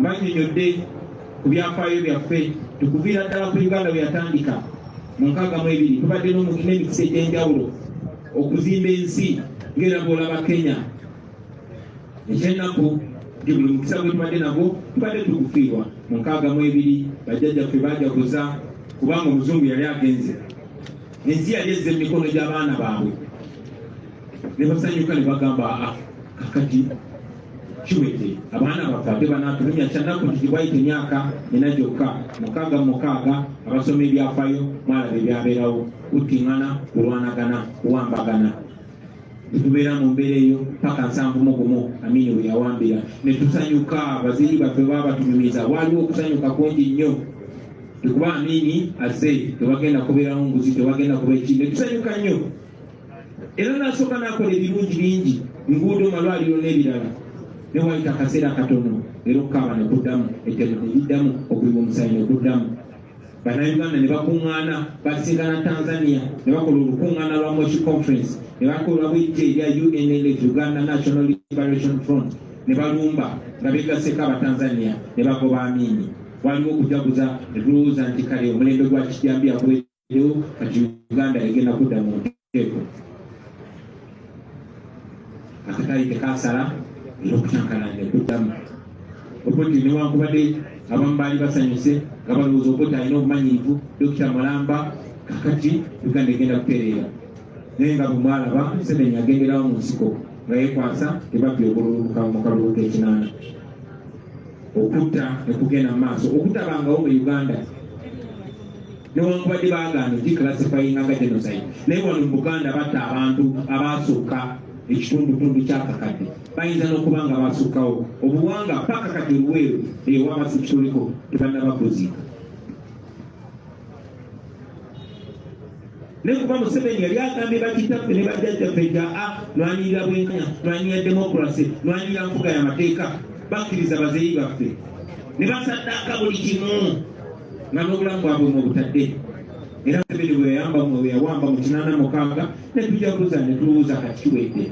Mbanyonyodde ku byafaayo byaffe tukuviira ddala ku Uganda bwe yatandika mu 62 tubadde n'emikisa egy'enjawulo okuzimba ensi ng'era bw'olaba Kenya. Ekyennaku nti buli mukisa gwe tubadde nagwo tubadde tugufiirwa mu 62 bajjajjaffe baajaguza kubanga omuzungu yali agenze. Ensi yali ezze mu mikono gy'abaana baabwe ne basanyuka ne bagamba kakati kiwedde abaana baffe ate banaatulumya kyannaku nti tibwayita emyaka 4 gyokka 66 abasoma ebyafaayo mwalaba ebyabeerawo kuttiŋŋana kulwanagana kuwambagana tubeera mu mbeera eyo paka 71 Amini bwe yawambira ne tusanyuka. Abaziiri baffe baba batunyumiza waliwo okusanyuka kungi nnyo tekuba Amini azze tewagenda kubeerawo nguzi tewagenda kuba ekindi ne tusanyuka nnyo. Era nasooka nakola ebirungi bingi nguudo malwaliro n'ebirala ne wayita akaseera katono era okukaaba ne kuddamu ettendo ne liddamu okuyiwa omusaayi ne kuddamu. Bannayuganda ne bakuŋŋaana basingana Tanzania ne bakola olukuŋŋaana lwa Moshi Conference ne bakola bw'eggye erya UNLF Uganda National Liberation Front ne balumba nga beegasseko Abatanzania ne bagoba Amini. Waliwo okujaguza ne tulowooza nti kale omulembe gwa kijambi agweddewo kati Uganda egenda kudda mu nteeko. Akatali tekasala era okutankana ne kuddamu. Obote newankubadde abamu baali basanyuse nga balowooza Obote alina obumanyirivu Dr. Malamba kakati Uganda egenda kutereera. Naye nga bwe mwalaba Museveni agenderawo mu nsiko nga yeekwasa tebabbye ogololuka mu kalulu k'ekinaana. Okutta ne kugenda mu maaso okutabangawo mu Uganda newankubadde baagaana giklassifyinga nga genocide. Naye wano mu Buganda batta abantu abaasukka ekitundutundu kyakakadde bayinza n'okuba nga basukkawo obuwanga paka kati oluweeru ewabasituliko tebannabakuzika. Naye kuba Museveni yali agambye bakitaffe ne bajjajjaffe nti nwanirira bwenkanya nwanirira demokrasi nwanirira nfuga y'amateeka bakkiriza bazeeyi baffe ne basaddaaka buli kimu nga n'obulamu bwabwe mu butadde. Era Museveni bwe yawamba mu 86 ne tujaguza ne tulowooza kati kiwedde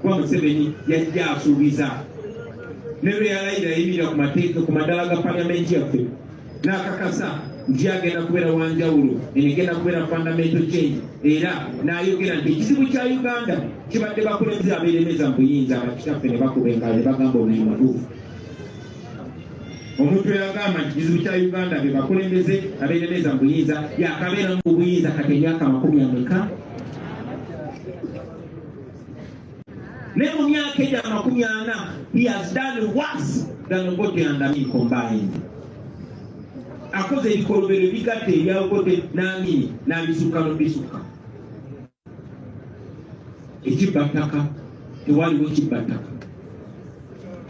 kuba Museveni yajja asuubiza ne lwe yalayira yimirira ku mateeka ku madala ga paliamenti yaffe n'akakasa nti agenda kubeera wanjawulo enegenda kubeera fundamental change. Era n'ayogera nti ekizibu kya Uganda kibadde bakulembeze abeeremeza mu buyinza bakitaffe ne bakuba engalo ne bagamba obunayi matuufu. Omuntu yagamba nti ekizibu kya Uganda be bakulembeze abeeremeza mu buyinza yakabeera mu buyinza kati emyaka 40. Ne mu myaka ejja 40 he has done worse than Obote and Amini combined. Akoze ebikolobero bigatte ebya Obote n'Amini n'abisukka n'obisukka. Ekibbattaka tewaliwo kibbattaka.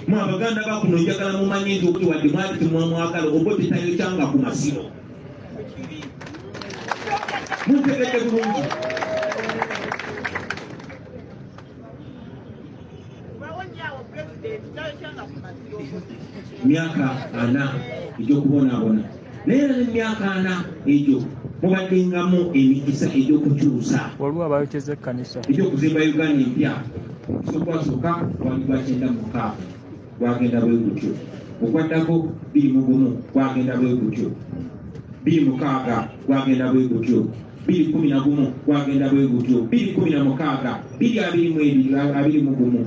Mu Abaganda bakuno njagala mumanye nti Obote wadde mwali temwamwagala Obote tayokyanga ku masiro. Muntegedde bulungi. Myaka 4 egy'okubonaabona naye era n'emyaka 4 egyo mubaddengamu emikisa egy'okukyusa waliwo abayokeza ekkanisa egy'okuzimba Uganda empya. Okwasooka gwali gwa 96 gwagenda bwe gutyo, okwaddako 21 gwagenda bwe gutyo, 26 gwagenda bwe gutyo, 2011 gwagenda bwe gutyo, 2016 2021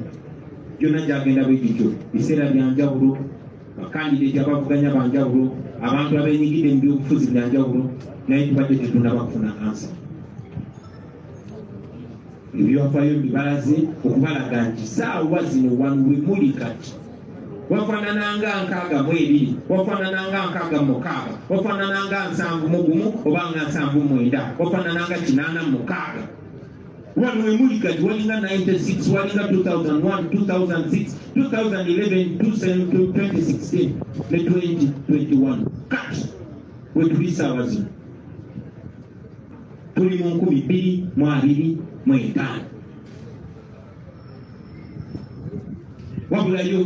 gyonna gyagenda bwe gityo. Biseera bya njawulo, bakandideti abavuganya ba njawulo, abantu abeenyigidde mu byobufuzi bya njawulo, naye tubadde tetunnaba kufuna ansa. Ebyafaayo bibalaze okubalaga nti saawa zino wano we muli kati wafaanananga 62, wafaanananga 66, wafaanananga 71 oba nga 79, wafaanananga 86. Wano we muli kati walinga 96, walinga 2001, 2006, 2011, 2016 ne 2021. Kati we tuli saawa zino tuli mu 2025. Wabulayo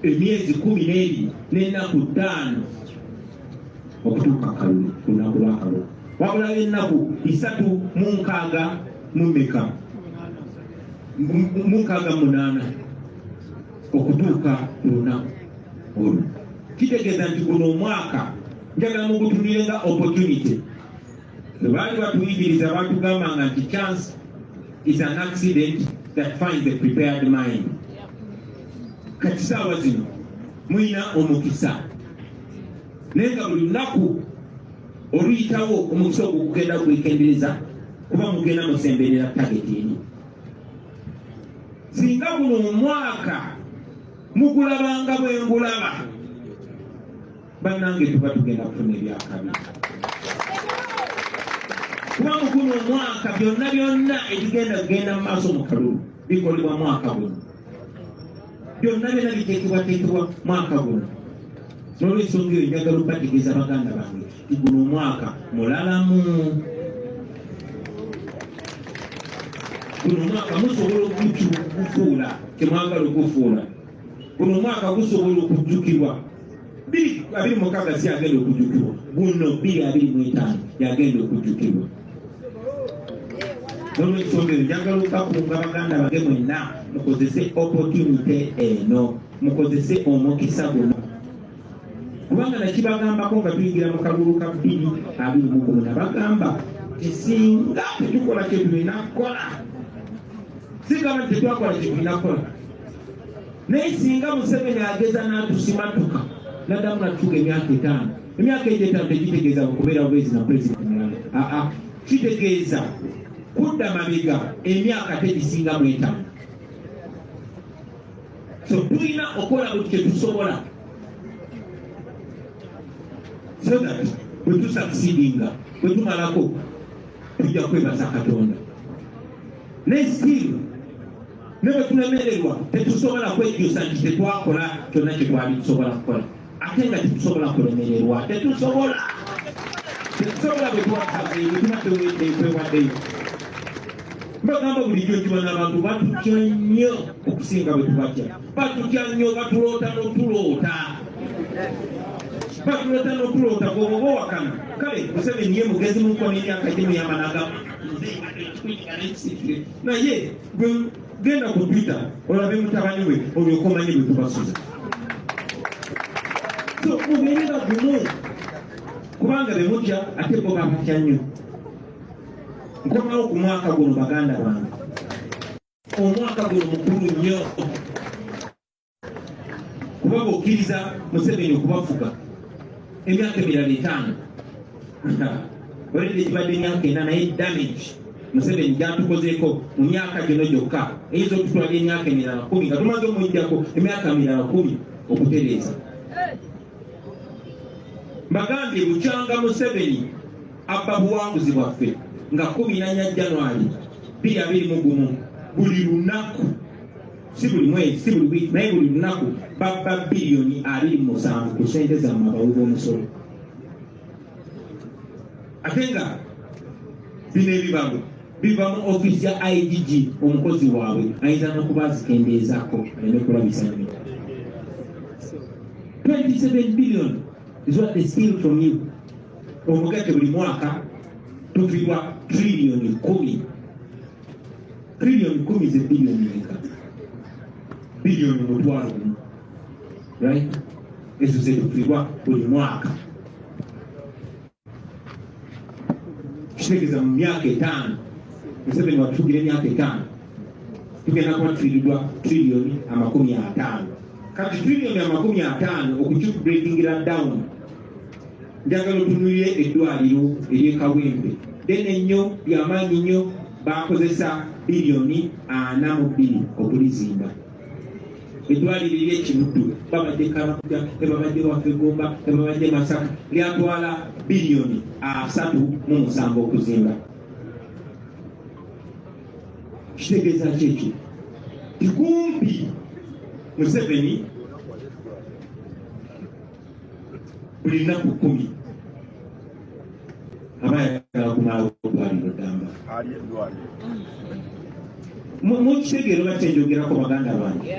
emyezi 12 n'ennaku 5 okutuuka kalulu ku lunaku lwa kalulu. Wabulayo ennaku 3 mu 8 okutuuka ku lunaku kitegeeza nti guno omwaka njagala mugutunire nga opportunity. Baali batuyigiriza batugambanga nti chance is an accident that finds a prepared mind. Kati saawa zino mulina omukisa naye nga buli lunaku oluyitawo omukisa ogwo kugenda kwekendereza kuba mugenda musemberera target eni. Singa guno omwaka mugulabanga bwe ngulaba bannange tuba tugenda kufuna ebyakabi. Kuba mu guno omwaka byonna ebigenda kugenda mu maaso mu kalulu bikolebwa mwaka guno. Byonna biteekebwa mwaka guno. N'olwensonga eyo njagala okubategeeza baganda bange nti guno omwaka mulalamu. Guno omwaka musobola okugufuula kyemwagala okufuula. Guno omwaka gusobola okujjukirwa. 2026 si agenda okujjukirwa, guno 2025 yagenda okujjukirwa. N'olwensonga eyo njagala okubakunga baganda bange mwenna mukozese opportunity eno, mukozese omukisa guno. Kubanga nakibagambako nga tuyingira mu kalulu ka 2021 nabagamba nti singa tetukola kye tulina kukola, sigamba nti tetwakola kye tulina kukola, naye singa Museveni ageza n'atusimatuka naddamu natuuka emyaka 5, emyaka egyo 5 tegitegeeza okubeera bwezi na pulezidenti mulala. Kitegeeza kudda mabega emyaka tegisinga mu 5. So tulina okukola buli kye tusobola so that bwe tusucceedinga bwe tumalako tujja kwebaza Katonda. Naye still ne bwe tulemererwa tetusobola kwejjusa nti tetwakola kyonna kye twali tusobola kukola. Ate nga tetusobola kulemererwa, tetusobola bwe twakaze tuba twewaddeyo. Mbagamba bulijjo nti bano abantu batutya nnyo okusinga bwe tubatya. Batutya nnyo, batuloota n'otuloota bw'oba wakana. Kale Museveni ye mugezi mu nkono emyaka gye muyamanaga naye gwe genda ku Twitter olabe mutabani we olyoka omanye bwe tubasuza. So mubeerera gumu kubanga be mutya ate bo babatya nnyo. Nkomawo ku mwaka guno baganda bange, omwaka guno mukulu nnyo kuba bokkiriza Museveni okubafuga emyaka 5 olede kibadde emyaka 4 naye damage Museveni gyatukozeeko mu myaka gino gyokka eyinza okutwala emyaka 10 nga tumaze omujjako emyaka 10 okutereeza. Mbagambye bukyanga Museveni abba buwanguzi bwaffe nga 14 January 2021 buli lunaku, si buli mwezi, si buli wiki, naye buli lunaku babba biliyoni 27 ku ssente zammwe abawi b'omusolo. Ate nga bino ebibalo biva mu ofiisi ya IGG, omukozi waabwe ayinza n'okuba azikendeezaako aleme kulabisa nnyo. 27 billion is what they steal from you. Omugate buli mwaka tufiirwa trillioni 10. Trillioni 10 ze billioni eka. Billioni mutwalo gumu. Right? Ezo ze tufiirwa buli mwaka. Kitegeeza mu myaka 5. Museveni watufugira emyaka 5. Tugenda kuba tufiiriddwa trillioni 50. Kati trillioni 50 okukibreakingira down. Njagala otunulire eddwaliro ery'Ekawempe ddene nnyo ly'amaanyi nnyo, bakozesa biliyoni 42 okulizimba. Eddwaliro ery'Ekiruddu babadde Karamoja, babadde Wafegomba, babadde Masaka, lyatwala biliyoni 37 okuzimba. Kitegeeza kyekyo tikumpi Museveni buli nnaku 10 abayagala kumala oddwaliro ddamba. Mukitegeero bakyenjogerako baganda bange.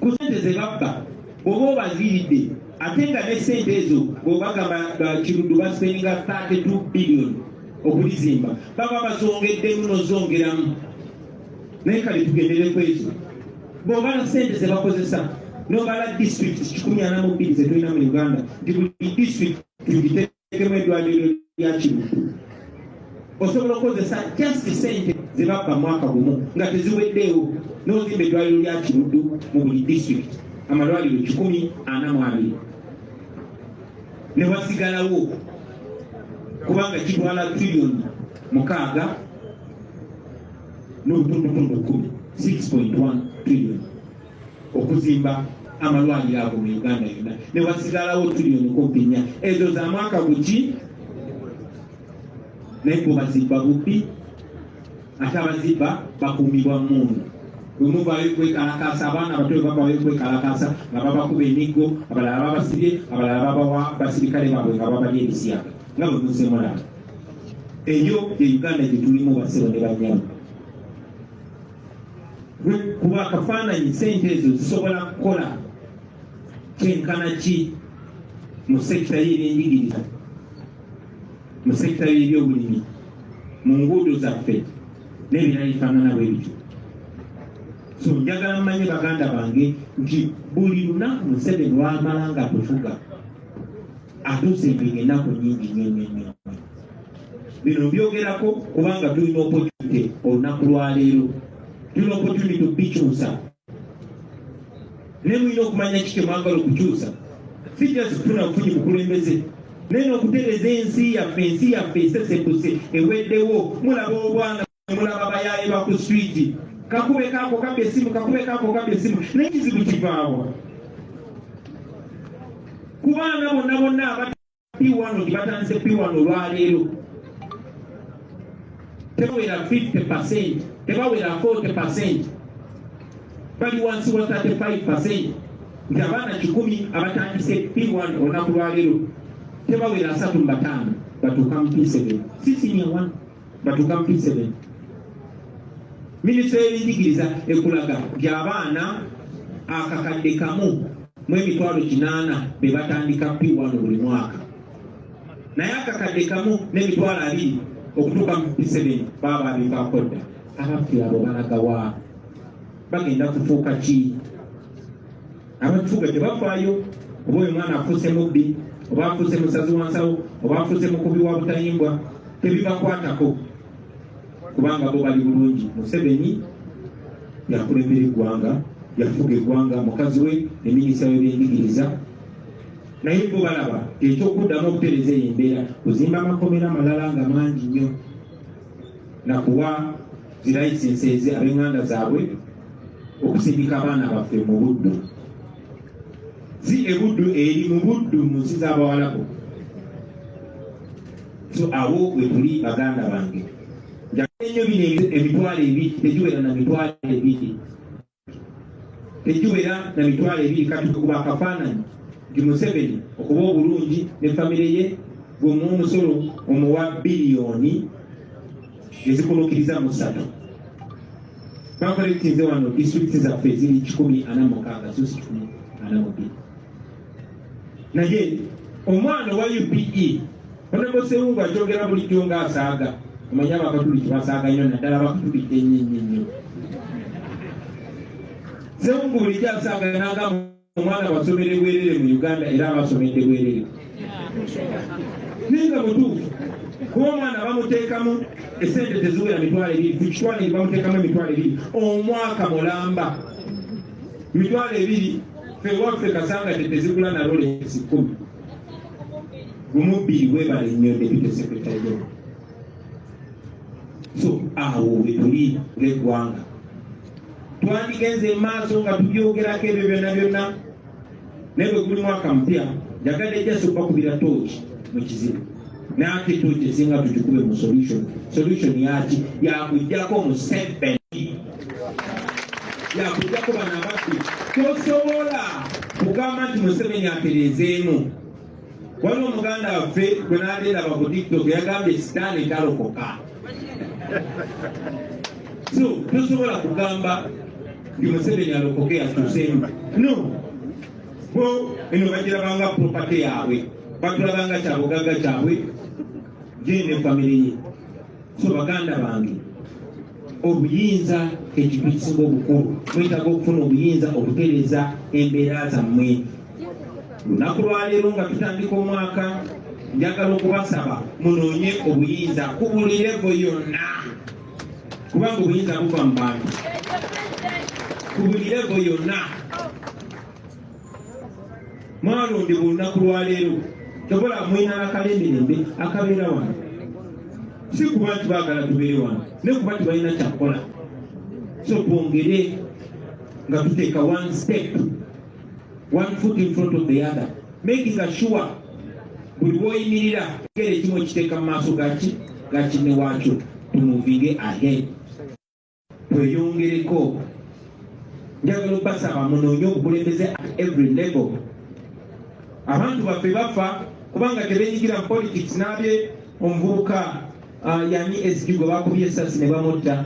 Ku ssente ze babba bw'oba obaziiridde ate nga ne ssente ezo bw'obagamba Kiruddu basipendinga 32 biliyoni okulizimba baba bazongedde muno zongeramu. Naye kale tugendere ku ezo bw'obala ssente ze bakozesa n'obala district 142 ze tulina mu Uganda nti buli district tugiteekemu eddwaliro lya Kibutu osobola okukozesa just ssente ze babba mwaka gumu nga teziweddeewo n'ozimba eddwaliro lya Kibutu mu buli district amalwaliro 142 ne wasigalawo kubanga kitwala trillion 6 n'obutundutundu 6.1 trillion okuzimba amalwaliro ago mu Uganda yonna ne wasigalawo trillion kumpi 4 ezo za mwaka guki naye bwe bazibba bubbi ate abazibba bakuumibwa mundu bwe muvaayo kwekalakasa abaana abato bavaayo kwekalakasa nga babakuba emiggo abalala babasibye abalala babawa basirikale baabwe nga babalya ebisiyaga nga bwe musemulaba eyo ye Uganda gye tulimu basero ne banyama kuba akafaananyi ssente ezo zisobola kukola kyenkana ki mu sekita y'ebyenjigiriza mu sekita y'ebyobulimi mu nguudo zaffe n'ebirala bifaanana bwe bityo. So njagala mmanye baganda bange nti buli lunaku Museveni lwamala nga tufuga atuusimbinga ennaku nnyingi nnyo. Bino mbyogerako kubanga tulina opportunity olunaku lwaleero tulina opportunity okubikyusa naye mulina okumanya ki kyemwagala okukyusa si just kufuna bufunyi bukulembeze naye n'okutereza ensi yaffe esesebuse eweddewo mulaba obwana mulaba bayaaye baku street kakube kako kabya essimu naye kizibu kivaawa kubanga bonna abata P1 gibatandise P1 olwaleero tebawera 50%, tebawera 40%, bali wansi wa 35%. Nti abaana 10 abatandise P1 olunaku lwaleero tebawera 3 mu 5 batuuka mu P7. Sisi ni 1 batuuka mu P7. Minisitule y'ebyenjigiriza ekulaga nti abaana akakadde kamu mu 800 be batandika P1 buli mwaka, naye akakadde kamu n'emitwalo 2 okutuuka mu P7 baba abibakodda. Abaffe abo balagawa bagenda kufuuka ki? Abafuuka tebafaayo, oba oyo mwana afuuse mubbi, oba afuuse musazi wa nsawo, oba afuuse mukubi wa butayimbwa, tebibakwatako kubanga bo bali bulungi. Museveni yakulembera eggwanga, yafuga eggwanga, mukazi we ne minisita w'ebyenjigiriza, naye bo balaba ekyokuddamu okutereza eyo embeera kuzimba amakomera amalala nga mangi nnyo nakuwa zirayisensi ab'enganda zaabwe okusindika abaana baffe mu buddu. Si ebuddu eri mu buddu mu nsi z'Abawalabu. So awo we tuli baganda bange. Ennyo bino emitwalo 2 tegiwera na mitwalo 2. Tegiwera na mitwalo 2 kati kuba akafaananyi nti Museveni okuba obulungi ne famire ye gwomu omusolo omuwa biliyoni ezikulukiriza mu 3. Bakolekitinze wano district zaffe ziri 146 zusi 142. Naye omwana wa UPE Honorable Sewungu akyogera bulijjo ng'asaaga. Omanya abakatuli kibasaaga nnyo naddala bakatulidde nnyo. Sewungu bulijjo asaaga n'agamba omwana basomere bwerere mu Uganda era abasomedde bwerere. Naye nga mutuufu kuba omwana bamuteekamu essente teziwera mitwalo 2, ku kitwale bamuteekamu emitwalo 2 omwaka mulamba. Mitwalo 2 ffe waffe kasanga tetezigula na Rolex 10. Gumubiri webale nnyo Deputy Secretary General. So awo we tuli ng'eggwanga twandigenze maaso nga tubyogerako ebyo byonna naye bwe guli mwaka mpya njagadde jjasa okubakubira tooki mu kizibu naye ate tooki esinga tugikube mu solution yaki yakujjako Museveni, yakujjako bano ababbi. Tosobola kugamba nti Museveni atereezeemu. Waliwo omuganda waffe gwe n'ateeraba ku TikTok yagambye sitaani talokoka. So tosobola kugamba nti Museveni alokoke atuuseemu. No, bo eno bagirabanga property yaabwe, batulabanga kyabugagga kyabwe je ne famire ye. So baganda bange obuyinza ekintu kisinga obukulu. Mwetaaga okufuna obuyinza okutereeza embeera zammwe. Lunaku lwaleero nga tutandika omwaka, njagala okubasaba munoonye obuyinza ku buli levo yonna, kubanga obuyinza buva mu bantu. Ku buli levo yonna mwalondebwa olunaku lwaleero, tobola mwina n'akalemberembe akabeera wano. Si kuba nti baagala tubeere wano, ne kuba tibalina kyakukola. So twongere nga tuteeka one step, one foot in front of the other, making sure buli woyimirira kere kimu ekiteeka mu maaso ga kinne waakyo, tumuvinge ahead. Tweyongereko, njagala okubasaba munoonye obukulembeze at every level. Abantu baffe bafa kubanga tebeenyigira mu politics. N'abye omuvubuka yani SQ gwe bakubye essasi ne bamutta,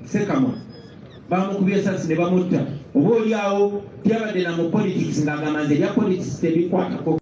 Sekamwa bamukubye essasi ne bamutta. Oba oli awo tyabadde na mu politics ng'agamba nze ebya politics tebikwatako.